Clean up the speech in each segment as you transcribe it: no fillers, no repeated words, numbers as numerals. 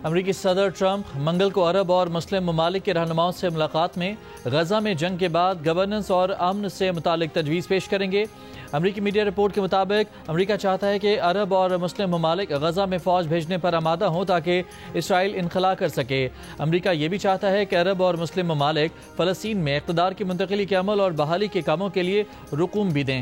امریکی صدر ٹرمپ منگل کو عرب اور مسلم ممالک کے رہنماؤں سے ملاقات میں غزہ میں جنگ کے بعد گورننس اور امن سے متعلق تجویز پیش کریں گے۔ امریکی میڈیا رپورٹ کے مطابق امریکہ چاہتا ہے کہ عرب اور مسلم ممالک غزہ میں فوج بھیجنے پر آمادہ ہوں تاکہ اسرائیل انخلا کر سکے۔ امریکہ یہ بھی چاہتا ہے کہ عرب اور مسلم ممالک فلسطین میں اقتدار کی منتقلی کے عمل اور بحالی کے کاموں کے لیے رقوم بھی دیں۔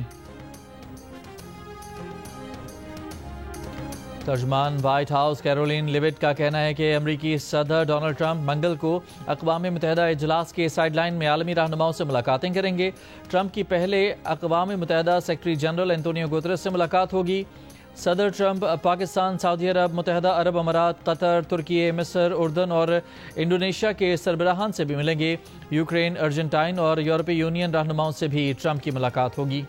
ترجمان وائٹ ہاؤس کیرولین لیوٹ کا کہنا ہے کہ امریکی صدر ڈونلڈ ٹرمپ منگل کو اقوام متحدہ اجلاس کے سائیڈ لائن میں عالمی رہنماؤں سے ملاقاتیں کریں گے۔ ٹرمپ کی پہلے اقوام متحدہ سیکرٹری جنرل انتونیو گوتریس سے ملاقات ہوگی۔ صدر ٹرمپ پاکستان، سعودی عرب، متحدہ عرب امارات، قطر، ترکی، مصر، اردن اور انڈونیشیا کے سربراہان سے بھی ملیں گے۔ یوکرین، ارجنٹائن اور یورپی یونین رہنماؤں سے بھی ٹرمپ کی ملاقات ہوگی۔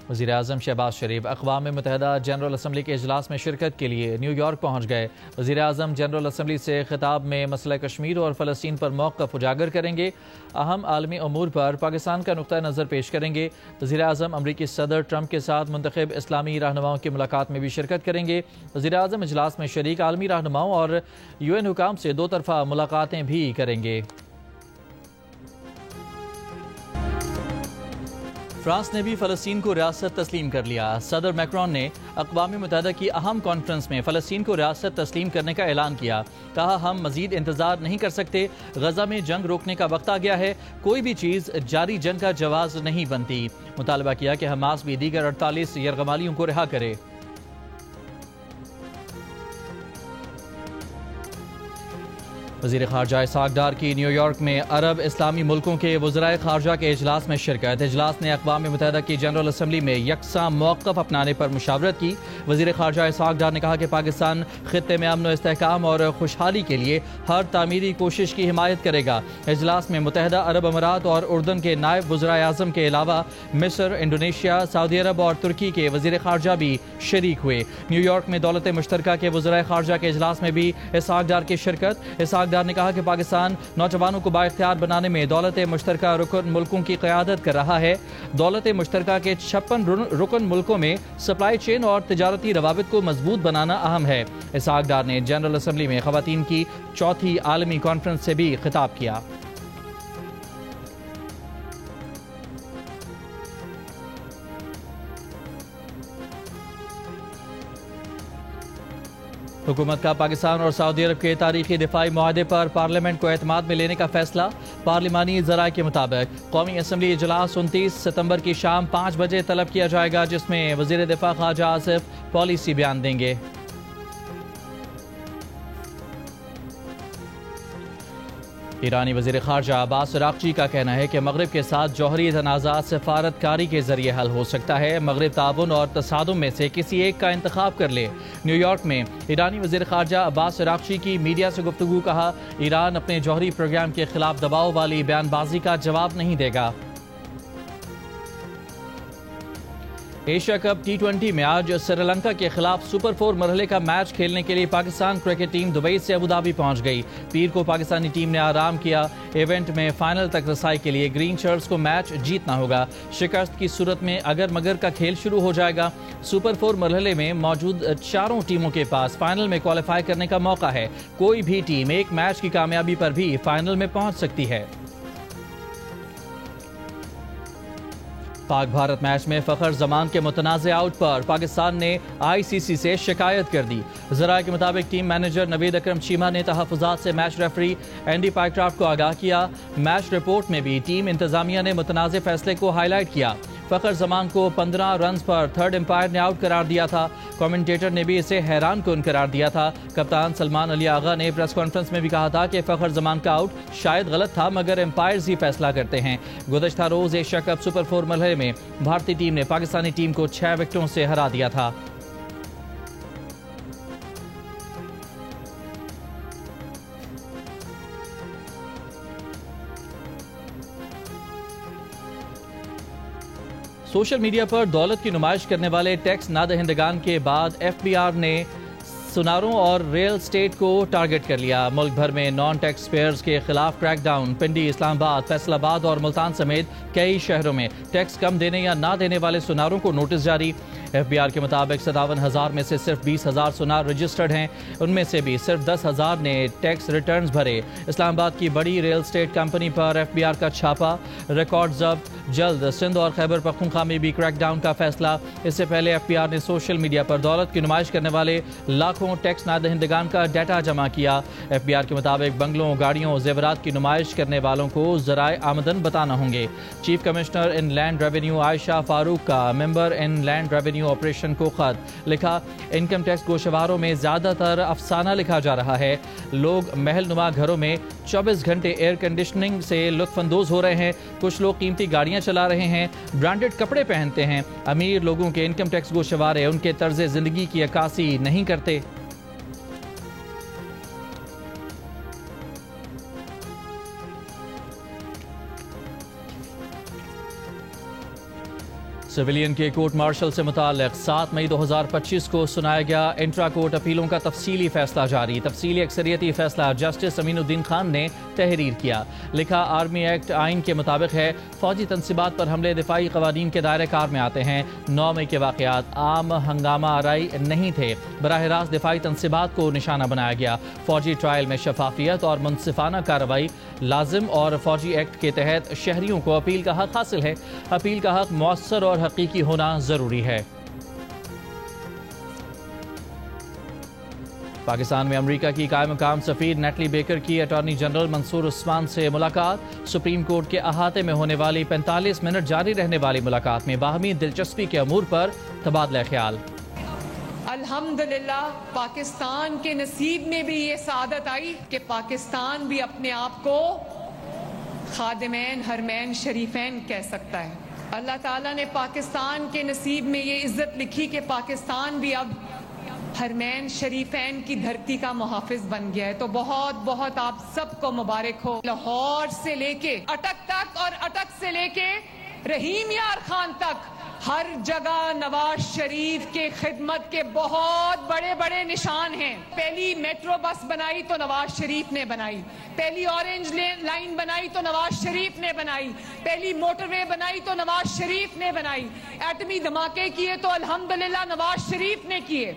وزیراعظم شہباز شریف اقوام متحدہ جنرل اسمبلی کے اجلاس میں شرکت کے لیے نیو یارک پہنچ گئے۔ وزیراعظم جنرل اسمبلی سے خطاب میں مسئلہ کشمیر اور فلسطین پر موقف اجاگر کریں گے۔ اہم عالمی امور پر پاکستان کا نقطہ نظر پیش کریں گے۔ وزیراعظم امریکی صدر ٹرمپ کے ساتھ منتخب اسلامی رہنماؤں کی ملاقات میں بھی شرکت کریں گے۔ وزیراعظم اجلاس میں شریک عالمی رہنماؤں اور UN حکام سے دو طرفہ ملاقاتیں بھی کریں گے۔ فرانس نے بھی فلسطین کو ریاست تسلیم کر لیا۔ صدر میکرون نے اقوام متحدہ کی اہم کانفرنس میں فلسطین کو ریاست تسلیم کرنے کا اعلان کیا۔ کہا، ہم مزید انتظار نہیں کر سکتے، غزہ میں جنگ روکنے کا وقت آ گیا ہے، کوئی بھی چیز جاری جنگ کا جواز نہیں بنتی۔ مطالبہ کیا کہ حماس بھی دیگر 48 یرغمالیوں کو رہا کرے۔ وزیر خارجہ اسحاق ڈار کی نیو یارک میں عرب اسلامی ملکوں کے وزرائے خارجہ کے اجلاس میں شرکت۔ اجلاس نے اقوام متحدہ کی جنرل اسمبلی میں یکساں موقف اپنانے پر مشاورت کی۔ وزیر خارجہ اسحاق ڈار نے کہا کہ پاکستان خطے میں امن و استحکام اور خوشحالی کے لیے ہر تعمیری کوشش کی حمایت کرے گا۔ اجلاس میں متحدہ عرب امارات اور اردن کے نائب وزرائے اعظم کے علاوہ مصر، انڈونیشیا، سعودی عرب اور ترکی کے وزیر خارجہ بھی شریک ہوئے۔ نیو یارک میں دولت مشترکہ کے وزرائے خارجہ کے اجلاس میں بھی اسحاق ڈار کی شرکت۔ اسحاق ڈار نے کہا کہ پاکستان نوجوانوں کو بااختیار بنانے میں دولت مشترکہ رکن ملکوں کی قیادت کر رہا ہے۔ دولت مشترکہ کے 56 رکن ملکوں میں سپلائی چین اور تجارتی روابط کو مضبوط بنانا اہم ہے۔ اسحاق ڈار نے جنرل اسمبلی میں خواتین کی چوتھی عالمی کانفرنس سے بھی خطاب کیا۔ حکومت کا پاکستان اور سعودی عرب کے تاریخی دفاعی معاہدے پر پارلیمنٹ کو اعتماد میں لینے کا فیصلہ۔ پارلیمانی ذرائع کے مطابق قومی اسمبلی اجلاس 29 ستمبر کی شام 5 بجے طلب کیا جائے گا، جس میں وزیر دفاع خارجہ آصف پالیسی بیان دیں گے۔ ایرانی وزیر خارجہ عباس عراقچی کا کہنا ہے کہ مغرب کے ساتھ جوہری تنازعات سفارت کاری کے ذریعے حل ہو سکتا ہے۔ مغرب تعاون اور تصادم میں سے کسی ایک کا انتخاب کر لے۔ نیو یارک میں ایرانی وزیر خارجہ عباس عراقچی کی میڈیا سے گفتگو، کہا، ایران اپنے جوہری پروگرام کے خلاف دباؤ والی بیان بازی کا جواب نہیں دے گا۔ ایشیا کپ T20 میں آج سری لنکا کے خلاف سپر 4 مرحلے کا میچ کھیلنے کے لیے پاکستان کرکٹ ٹیم دبئی سے ابوظہبی پہنچ گئی۔ پیر کو پاکستانی ٹیم نے آرام کیا۔ ایونٹ میں فائنل تک رسائی کے لیے گرین شرٹس کو میچ جیتنا ہوگا۔ شکست کی صورت میں اگر مگر کا کھیل شروع ہو جائے گا۔ سپر 4 مرحلے میں موجود چاروں ٹیموں کے پاس فائنل میں کوالیفائی کرنے کا موقع ہے۔ کوئی بھی ٹیم ایک میچ کی کامیابی پر بھی فائنل میں پہنچ سکتی ہے۔ پاک بھارت میچ میں فخر زمان کے متنازع آؤٹ پر پاکستان نے ICC سے شکایت کر دی۔ ذرائع کے مطابق ٹیم مینیجر نوید اکرم چیمہ نے تحفظات سے میچ ریفری اینڈی پائیکرافٹ کو آگاہ کیا۔ میچ رپورٹ میں بھی ٹیم انتظامیہ نے متنازع فیصلے کو ہائی لائٹ کیا۔ فخر زمان کو 15 رنز پر تھرڈ امپائر نے آؤٹ قرار دیا تھا۔ کمنٹیٹر نے بھی اسے حیران کن قرار دیا تھا۔ کپتان سلمان علی آغا نے پریس کانفرنس میں بھی کہا تھا کہ فخر زمان کا آؤٹ شاید غلط تھا، مگر امپائرز ہی فیصلہ کرتے ہیں۔ گزشتہ روز ایشیا کپ سپر 4 مرحلے میں بھارتی ٹیم نے پاکستانی ٹیم کو 6 وکٹوں سے ہرا دیا تھا۔ سوشل میڈیا پر دولت کی نمائش کرنے والے ٹیکس نادہندگان کے بعد FBR نے سناروں اور ریل اسٹیٹ کو ٹارگٹ کر لیا۔ ملک بھر میں نان ٹیکس پیئرز کے خلاف کریک ڈاؤن۔ پنڈی، اسلام آباد، فیصل آباد اور ملتان سمیت کئی شہروں میں ٹیکس کم دینے یا نہ دینے والے سناروں کو نوٹس جاری۔ FBR کے مطابق 57,000 میں سے صرف 20,000 سونار رجسٹرڈ ہیں، ان میں سے بھی صرف 10,000 نے ٹیکس ریٹرنز بھرے۔ اسلام آباد کی بڑی ریل اسٹیٹ کمپنی پر FBR کا چھاپا، ریکارڈ ضبط، جلد سندھ اور خیبر پختونخوا میں بھی کریک ڈاؤن کا فیصلہ۔ اس سے پہلے FBR نے سوشل میڈیا پر دولت کی نمائش کرنے والے لاکھوں ٹیکس نہ دہندگان کا ڈیٹا جمع کیا۔ FBR کے مطابق بنگلوں، گاڑیوں، زیورات کی نمائش کرنے والوں کو ذرائع آمدن بتانا ہوں گے۔ چیف کمشنر ان لینڈ ریونیو عائشہ فاروق کا ممبر ان لینڈ ریونیو آپریشن کو خط لکھا، انکم ٹیکس گوشواروں میں زیادہ تر افسانہ لکھا جا رہا ہے۔ لوگ محل نما گھروں میں 24 گھنٹے ایئر کنڈیشننگ سے لطف اندوز ہو رہے ہیں، کچھ لوگ قیمتی گاڑیاں چلا رہے ہیں، برانڈڈ کپڑے پہنتے ہیں۔ امیر لوگوں کے انکم ٹیکس گوشوارے ان کے طرز زندگی کی عکاسی نہیں کرتے۔ سویلین کے کورٹ مارشل سے متعلق 7 مئی 2025 کو سنایا گیا انٹرا کورٹ اپیلوں کا تفصیلی فیصلہ جاری۔ تفصیلی اکثریتی فیصلہ جسٹس امین الدین خان نے تحریر کیا۔ لکھا، آرمی ایکٹ آئین کے مطابق ہے، فوجی تنصیبات پر حملے دفاعی قوانین کے دائرہ کار میں آتے ہیں۔ 9 مئی کے واقعات عام ہنگامہ آرائی نہیں تھے، براہ راست دفاعی تنصیبات کو نشانہ بنایا گیا۔ فوجی ٹرائل میں شفافیت اور منصفانہ کارروائی لازم اور فوجی ایکٹ کے تحت شہریوں کو اپیل کا حق حاصل ہے۔ اپیل کا حق مؤثر اور حقیقی ہونا ضروری ہے۔ پاکستان میں امریکہ کی قائم مقام سفیر نیٹلی بیکر کی اٹارنی جنرل منصور عثمان سے ملاقات۔ سپریم کورٹ کے احاطے میں ہونے والی 45 منٹ جاری رہنے والی ملاقات میں باہمی دلچسپی کے امور پر تبادلہ خیال۔ الحمدللہ پاکستان کے نصیب میں بھی یہ سعادت آئی کہ پاکستان بھی اپنے آپ کو خادمین حرمین شریفین کہہ سکتا ہے۔ اللہ تعالیٰ نے پاکستان کے نصیب میں یہ عزت لکھی کہ پاکستان بھی اب حرمین شریفین کی دھرتی کا محافظ بن گیا ہے۔ تو بہت بہت آپ سب کو مبارک ہو۔ لاہور سے لے کے اٹک تک اور اٹک سے لے کے رحیم یار خان تک ہر جگہ نواز شریف کے خدمت کے بہت بڑے بڑے نشان ہیں۔ پہلی میٹرو بس بنائی تو نواز شریف نے بنائی، پہلی اورنج لائن بنائی تو نواز شریف نے بنائی، پہلی موٹر وے بنائی تو نواز شریف نے بنائی، ایٹمی دھماکے کیے تو الحمدللہ نواز شریف نے کیے،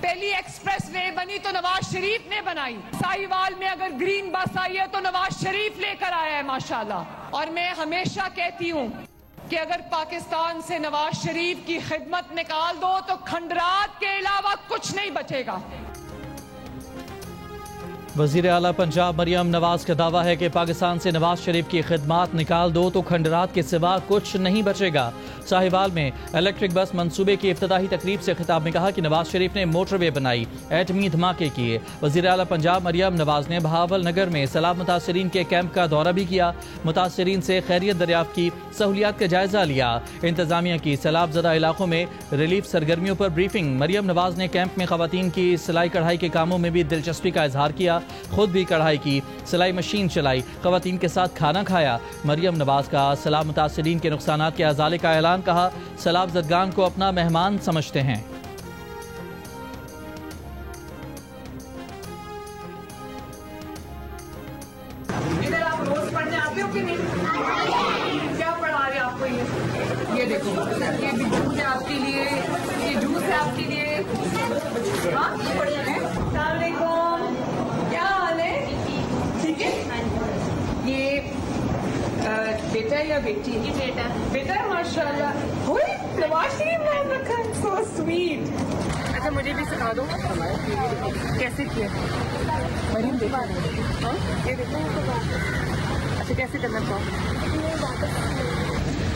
پہلی ایکسپریس وے بنی تو نواز شریف نے بنائی، ساہیوال میں اگر گرین بس آئی ہے تو نواز شریف لے کر آیا ہے ماشاءاللہ۔ اور میں ہمیشہ کہتی ہوں کہ اگر پاکستان سے نواز شریف کی خدمت نکال دو تو کھنڈرات کے علاوہ کچھ نہیں بچے گا۔ وزیر اعلیٰ پنجاب مریم نواز کا دعویٰ ہے کہ پاکستان سے نواز شریف کی خدمات نکال دو تو کھنڈرات کے سوا کچھ نہیں بچے گا۔ ساہیوال میں الیکٹرک بس منصوبے کی افتتاحی تقریب سے خطاب میں کہا کہ نواز شریف نے موٹر وے بنائی، ایٹمی دھماکے کیے۔ وزیر اعلیٰ پنجاب مریم نواز نے بہاول نگر میں سیلاب متاثرین کے کیمپ کا دورہ بھی کیا، متاثرین سے خیریت دریافت کی، سہولیات کا جائزہ لیا۔ انتظامیہ کی سیلاب زدہ علاقوں میں ریلیف سرگرمیوں پر بریفنگ۔ مریم نواز نے کیمپ میں خواتین کی سلائی کڑھائی کے کاموں میں بھی دلچسپی کا اظہار کیا، خود بھی کڑھائی کی، سلائی مشین چلائی، خواتین کے ساتھ کھانا کھایا۔ مریم نواز کا سیلاب متاثرین کے نقصانات کے ازالے کا اعلان، کہا سیلاب زدگان کو اپنا مہمان سمجھتے ہیں۔ ادھر آپ روز پڑھنے آتے ہو کہ نہیں؟ کیا پڑھا رہے آپ کو؟ یہ دیکھو، یہ بھی جوس ہے آپ کے لیے، یہ جوس ہے آپ کے لیے۔ ہاں السلام علیکم، کیا حال ہے؟ ٹھیک ہے۔ یہ بیٹا یا بیٹی؟ یہ بیٹا۔ بیٹا ہے ماشاء اللہ۔ ہوئی نواز شریف نام رکھا ہے، سو سویٹ۔ اچھا مجھے بھی سکھا دو کیسے کیا۔ مریم دیکھا یہ دیکھو۔ اچھا کیسے کرنا چاہو؟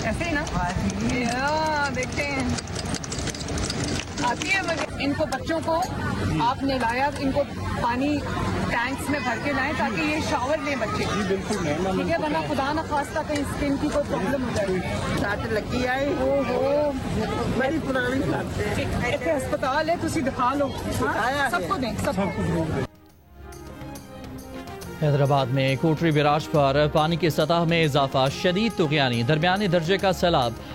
ایسے ہی نا، دیکھتے ہیں آتی ہے مجھے۔ ان کو بچوں کو آپ نے لایا، ان کو پانی ٹینکس میں بھر کے لائیں تاکہ یہ شاور لیں بچے، ٹھیک ہے، ورنہ خدا نہ خواستہ کہیں اسکن کی کوئی پرابلم ہو جائے۔ ساتھ لگی آئی ہو بڑی پرانی ایسے ہسپتال ہے، تسی دکھا لو، سب کو دیں، سب کو۔ حیدرآباد میں کوٹری بیراج پر پانی کی سطح میں اضافہ، شدید طغیانی، درمیانے درجے کا سیلاب،